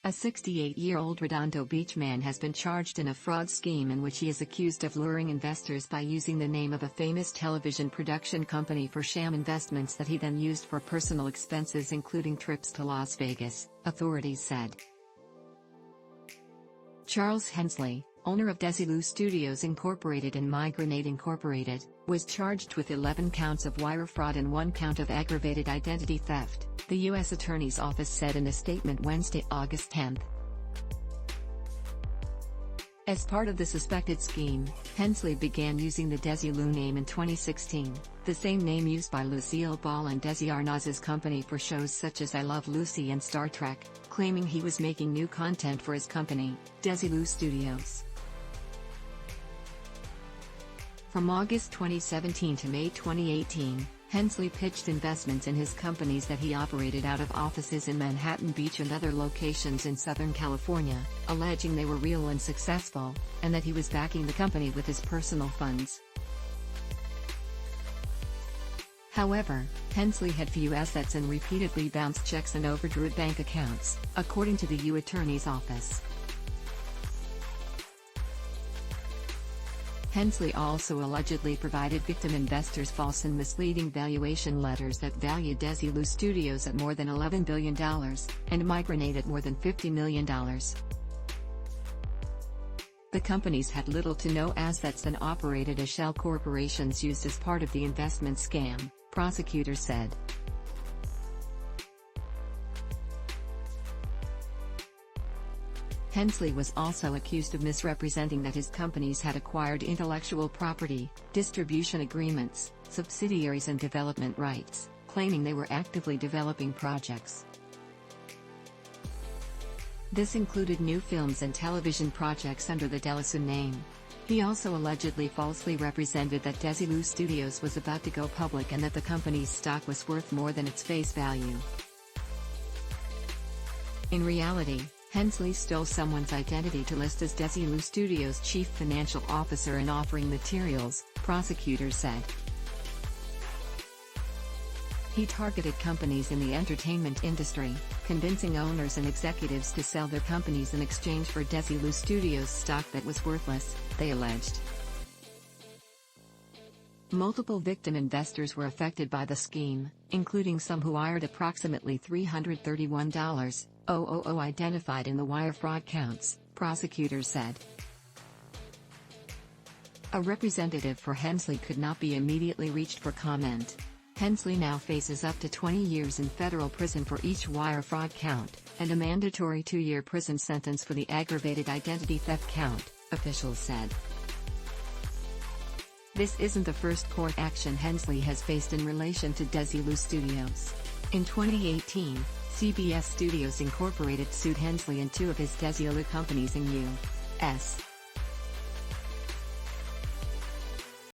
A 68-year-old Redondo Beach man has been charged in a fraud scheme in which he is accused of luring investors by using the name of a famous television production company for sham investments that he then used for personal expenses including trips to Las Vegas, authorities said. Charles Hensley, owner of Desilu Studios Inc. and Migranade Inc., was charged with 11 counts of wire fraud and 1 count of aggravated identity theft, the U.S. Attorney's Office said in a statement Wednesday, August 10. As part of the suspected scheme, Hensley began using the Desilu name in 2016, the same name used by Lucille and Desi Arnaz's company for shows such as I Love Lucy and Star Trek, claiming he was making new content for his company, Desilu Studios. From August 2017 to May 2018, Hensley pitched investments in his companies that he operated out of offices in Manhattan Beach and other locations in Southern California, alleging they were real and successful, and that he was backing the company with his personal funds. However, Hensley had few assets and repeatedly bounced checks and overdrew bank accounts, according to the U.S. Attorney's Office. Hensley also allegedly provided victim investors false and misleading valuation letters that valued Desilu Studios at more than $11 billion, and Migranade at more than $50 million. The companies had little to no assets and operated as shell corporations used as part of the investment scam, prosecutors said. Hensley was also accused of misrepresenting that his companies had acquired intellectual property, distribution agreements, subsidiaries and development rights, claiming they were actively developing projects. This included new films and television projects under the Delisu name. He also allegedly falsely represented that Desilu Studios was about to go public and that the company's stock was worth more than its face value. In reality, Hensley stole someone's identity to list as Desilu Studios' chief financial officer in offering materials, prosecutors said. He targeted companies in the entertainment industry, convincing owners and executives to sell their companies in exchange for Desilu Studios' stock that was worthless, they alleged. Multiple victim investors were affected by the scheme, including some who wired approximately $331,000 identified in the wire fraud counts, prosecutors said. A representative for Hensley could not be immediately reached for comment. Hensley now faces up to 20 years in federal prison for each wire fraud count, and a mandatory 2-year prison sentence for the aggravated identity theft count, officials said. This isn't the first court action Hensley has faced in relation to Desilu Studios. In 2018, CBS Studios Inc. sued Hensley and 2 of his Desilu companies in U.S.